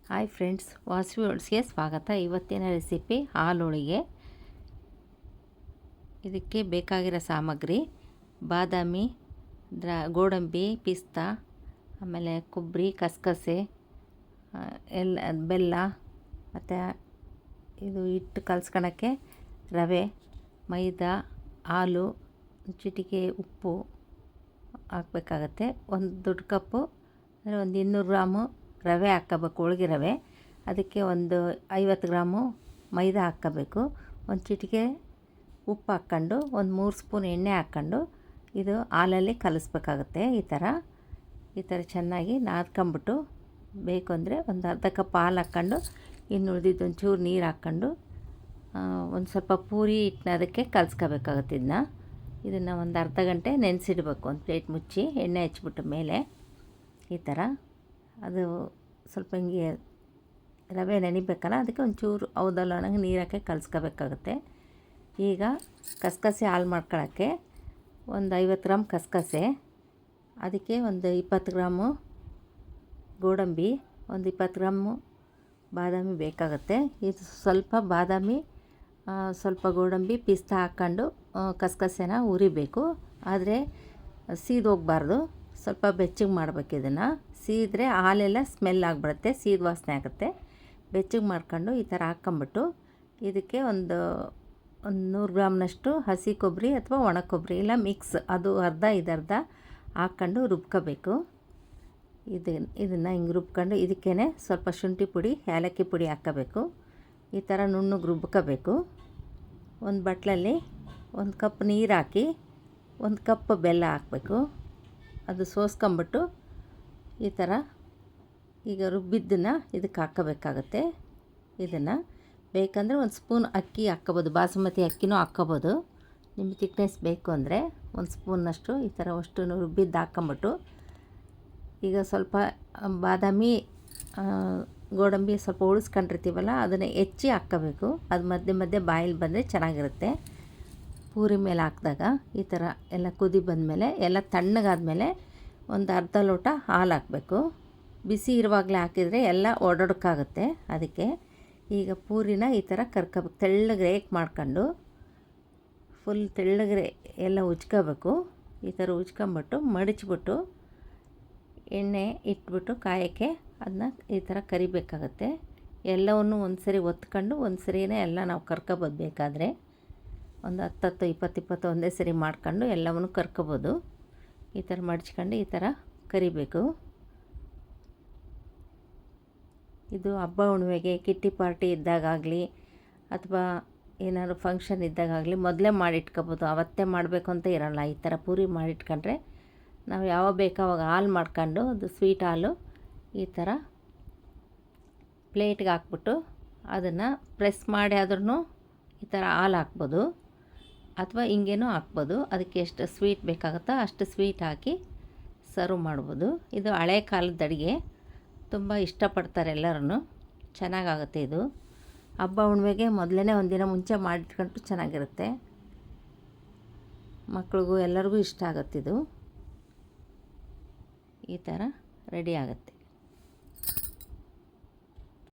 Hi friends, Vasavi ಒಳಸಿಗೆ ಸ್ವಾಗತ. ಇವತ್ತಿನ recipe ಹಾಲುಳಿಗೆ. ಇದಕ್ಕೆ ಬೇಕಾಗಿರೋ ಸಾಮಗ್ರಿ ಬಾದಾಮಿ, ಗೋಡಂಬಿ, ಪಿಸ್ತಾ, ಆಮೇಲೆ ಕೊಬ್ಬರಿ, ಕಸಕಸೆ, ಬೆಲ್ಲ, ಮತ್ತು ಇದು ಹಿಟ್ಟು ಕಲಸ್ಕೊಳಕ್ಕೆ ರವೆ, ಮೈದಾ, ಹಾಲು, ಚಿಟಿಕೆ ಉಪ್ಪು ಹಾಕಬೇಕಾಗತ್ತೆ. ಒಂದು ದೊಡ್ಡ ಕಪ್ಪು ಅಂದರೆ ಒಂದು 200 ಗ್ರಾಮು ರವೆ ಹಾಕ್ಕೋಬೇಕು, ಹೋಳಿಗೆ ರವೆ. ಅದಕ್ಕೆ ಒಂದು 50 ಗ್ರಾಮು ಮೈದಾ ಹಾಕ್ಕೋಬೇಕು. ಒಂದು ಚಿಟಿಕೆ ಉಪ್ಪು ಹಾಕ್ಕೊಂಡು ಒಂದು 3 ಸ್ಪೂನ್ ಎಣ್ಣೆ ಹಾಕ್ಕೊಂಡು ಇದು ಹಾಲಲ್ಲಿ ಕಲಿಸ್ಬೇಕಾಗುತ್ತೆ. ಈ ಥರ ಚೆನ್ನಾಗಿ ನಾದ್ಕೊಂಬಿಟ್ಟು, ಬೇಕು ಅಂದರೆ ಒಂದು ಅರ್ಧ ಕಪ್ ಹಾಲು ಹಾಕ್ಕೊಂಡು ಇನ್ನು ಉಳಿದಿದ್ದು ಒಂಚೂರು ನೀರು ಹಾಕ್ಕೊಂಡು ಒಂದು ಸ್ವಲ್ಪ ಪೂರಿ ಹಿಟ್ಟನ್ನ ಅದಕ್ಕೆ ಕಲಿಸ್ಕೋಬೇಕಾಗುತ್ತೆ. ಇದನ್ನು ಒಂದು ಅರ್ಧ ಗಂಟೆ ನೆನೆಸಿಡಬೇಕು. ಒಂದು ಪ್ಲೇಟ್ ಮುಚ್ಚಿ ಎಣ್ಣೆ ಹಚ್ಬಿಟ್ಟು ಮೇಲೆ ಈ ಥರ ಅದು ಸ್ವಲ್ಪ ಹಿಂಗೆ ರವೆ ನೆನಿಬೇಕಲ್ಲ, ಅದಕ್ಕೆ ಒಂಚೂರು ಹೌದಲ್ಲ ಅನ್ನಂಗೆ ನೀರು ಹಾಕಿ ಕಲಿಸ್ಕೋಬೇಕಾಗುತ್ತೆ. ಈಗ ಕಸಕಸೆ ಹಾಲು ಮಾಡ್ಕೊಳ್ಳೋಕ್ಕೆ ಒಂದು 50 ಗ್ರಾಮ್ ಕಸಕಸೆ, ಅದಕ್ಕೆ ಒಂದು 20 ಗ್ರಾಮು ಗೋಡಂಬಿ, ಒಂದು 20 ಗ್ರಾಮು ಬಾದಾಮಿ ಬೇಕಾಗುತ್ತೆ. ಇದು ಸ್ವಲ್ಪ ಬಾದಾಮಿ, ಸ್ವಲ್ಪ ಗೋಡಂಬಿ, ಪಿಸ್ತಾ ಹಾಕ್ಕೊಂಡು ಕಸಕಸೆನ ಹುರಿಬೇಕು. ಆದರೆ ಸೀದೋಗಬಾರ್ದು, ಸ್ವಲ್ಪ ಬೆಚ್ಚಗೆ ಮಾಡಬೇಕು. ಇದನ್ನು ಸೀದ್ರೆ ಹಾಲೆಲ್ಲ ಸ್ಮೆಲ್ ಆಗಿಬಿಡುತ್ತೆ, ಸೀದ ವಾಸನೆ ಆಗುತ್ತೆ. ಬೆಚ್ಚಗೆ ಮಾಡ್ಕೊಂಡು ಈ ಥರ ಹಾಕ್ಕೊಂಬಿಟ್ಟು ಇದಕ್ಕೆ ಒಂದು 100 ಗ್ರಾಮ್ನಷ್ಟು ಹಸಿ ಕೊಬ್ಬರಿ ಅಥವಾ ಒಣ ಕೊಬ್ಬರಿ ಇಲ್ಲ ಮಿಕ್ಸ್, ಅದು ಅರ್ಧ ಇದರ್ಧ ಹಾಕ್ಕೊಂಡು ರುಬ್ಕೋಬೇಕು. ಇದನ್ನು ಹಿಂಗೆ ರುಬ್ಕೊಂಡು ಇದಕ್ಕೇ ಸ್ವಲ್ಪ ಶುಂಠಿ ಪುಡಿ, ಏಲಕ್ಕಿ ಪುಡಿ ಹಾಕ್ಕೋಬೇಕು. ಈ ಥರ ನುಣ್ಣಗೆ ರುಬ್ಕೋಬೇಕು. ಒಂದು ಬಟ್ಲಲ್ಲಿ 1 ಕಪ್ ನೀರು ಹಾಕಿ 1 ಕಪ್ ಬೆಲ್ಲ ಹಾಕಬೇಕು. ಅದು ಸೋಸ್ಕೊಂಬಿಟ್ಟು ಈ ಥರ ಈಗ ರುಬ್ಬಿದ್ದನ್ನು ಇದಕ್ಕೆ ಹಾಕ್ಕೋಬೇಕಾಗತ್ತೆ. ಇದನ್ನು ಬೇಕಂದರೆ 1 ಸ್ಪೂನ್ ಅಕ್ಕಿ ಹಾಕ್ಕೋಬೋದು, ಬಾಸುಮತಿ ಅಕ್ಕಿನೂ ಹಾಕ್ಕೋಬೋದು. ನಿಮಗೆ ತಿಕ್ನೆಸ್ ಬೇಕು ಅಂದರೆ 1 ಸ್ಪೂನ್ನಷ್ಟು ಈ ಥರ ಅಷ್ಟು ರುಬ್ಬಿದ್ದು ಹಾಕ್ಕೊಂಬಿಟ್ಟು, ಈಗ ಸ್ವಲ್ಪ ಬಾದಾಮಿ, ಗೋಡಂಬಿ ಸ್ವಲ್ಪ ಉಳಿಸ್ಕೊಂಡಿರ್ತೀವಲ್ಲ, ಅದನ್ನು ಹೆಚ್ಚಿ ಹಾಕ್ಕೋಬೇಕು. ಅದು ಮಧ್ಯೆ ಮಧ್ಯೆ ಬಾಯಲ್ಲಿ ಬಂದರೆ ಚೆನ್ನಾಗಿರುತ್ತೆ. ಪೂರಿ ಮೇಲೆ ಹಾಕಿದಾಗ ಈ ಥರ ಎಲ್ಲ ಕುದಿ ಬಂದಮೇಲೆ ಎಲ್ಲ ತಣ್ಣಗಾದ್ಮೇಲೆ ಒಂದು ಅರ್ಧ ಲೋಟ ಹಾಲು ಹಾಕಬೇಕು. ಬಿಸಿ ಇರುವಾಗಲೇ ಹಾಕಿದರೆ ಎಲ್ಲ ಒಡೊಡಕ್ಕಾಗುತ್ತೆ. ಅದಕ್ಕೆ ಈಗ ಪೂರಿನ ಈ ಥರ ಕರ್ಕೋಬೇಕು. ತೆಳ್ಳಗೆ ರೇಕ್ ಮಾಡ್ಕೊಂಡು ಫುಲ್ ತೆಳ್ಳಗೆ ಎಲ್ಲ ಉಜ್ಕೋಬೇಕು. ಈ ಥರ ಉಜ್ಕೊಂಬಿಟ್ಟು ಮಡಚಿಬಿಟ್ಟು ಎಣ್ಣೆ ಇಟ್ಬಿಟ್ಟು ಕಾಯೋಕ್ಕೆ ಅದನ್ನ ಈ ಥರ ಕರಿಬೇಕಾಗತ್ತೆ. ಎಲ್ಲವನ್ನು ಒಂದು ಸರಿ ಒತ್ಕೊಂಡು ಒಂದು ಸರಿನೇ ಎಲ್ಲ ನಾವು ಕರ್ಕೊಬೋದು. ಬೇಕಾದರೆ ಒಂದು 10 20 ಒಂದೇ ಸರಿ ಮಾಡ್ಕೊಂಡು ಎಲ್ಲವನ್ನು ಕರ್ಕೊಬೋದು. ಈ ಥರ ಮಡ್ಚ್ಕೊಂಡು ಈ ಥರ ಕರಿಬೇಕು. ಇದು ಹಬ್ಬ ಹುಣ್ಣಿಮೆಗೆ, ಕಿಟ್ಟಿ ಪಾರ್ಟಿ ಇದ್ದಾಗಲಿ ಅಥವಾ ಏನಾದ್ರು ಫಂಕ್ಷನ್ ಇದ್ದಾಗಲಿ ಮೊದಲೇ ಮಾಡಿಟ್ಕೋಬೋದು. ಅವತ್ತೇ ಮಾಡಬೇಕು ಅಂತ ಇರೋಲ್ಲ. ಈ ಥರ ಪೂರಿ ಮಾಡಿಟ್ಕೊಂಡ್ರೆ ನಾವು ಯಾವಾಗ ಬೇಕೋ ಅವಾಗ ಹಾಲು ಮಾಡ್ಕೊಂಡು, ಅದು ಸ್ವೀಟ್ ಹಾಲು ಈ ಥರ ಪ್ಲೇಟ್ಗೆ ಹಾಕ್ಬಿಟ್ಟು ಅದನ್ನು ಪ್ರೆಸ್ ಮಾಡಿ ಆದ್ರೂ ಈ ಥರ ಹಾಲು ಹಾಕ್ಬೋದು ಅಥವಾ ಹಿಂಗೇನೂ ಹಾಕ್ಬೋದು. ಅದಕ್ಕೆ ಎಷ್ಟು ಸ್ವೀಟ್ ಬೇಕಾಗುತ್ತೋ ಅಷ್ಟು ಸ್ವೀಟ್ ಹಾಕಿ ಸರ್ವ್ ಮಾಡ್ಬೋದು. ಇದು ಹಳೆ ಕಾಲದ ಅಡುಗೆ, ತುಂಬ ಇಷ್ಟಪಡ್ತಾರೆ ಎಲ್ಲರೂ. ಚೆನ್ನಾಗಾಗುತ್ತೆ ಇದು. ಹಬ್ಬ ಹುಣ್ಣಿಮೆಗೆ ಮೊದಲೇ ಒಂದಿನ ಮುಂಚೆ ಮಾಡಿಟ್ಕೊಂಡ್ರು ಚೆನ್ನಾಗಿರುತ್ತೆ. ಮಕ್ಳಿಗೂ ಎಲ್ಲರಿಗೂ ಇಷ್ಟ ಆಗುತ್ತಿದು. ಈ ಥರ ರೆಡಿ ಆಗುತ್ತೆ.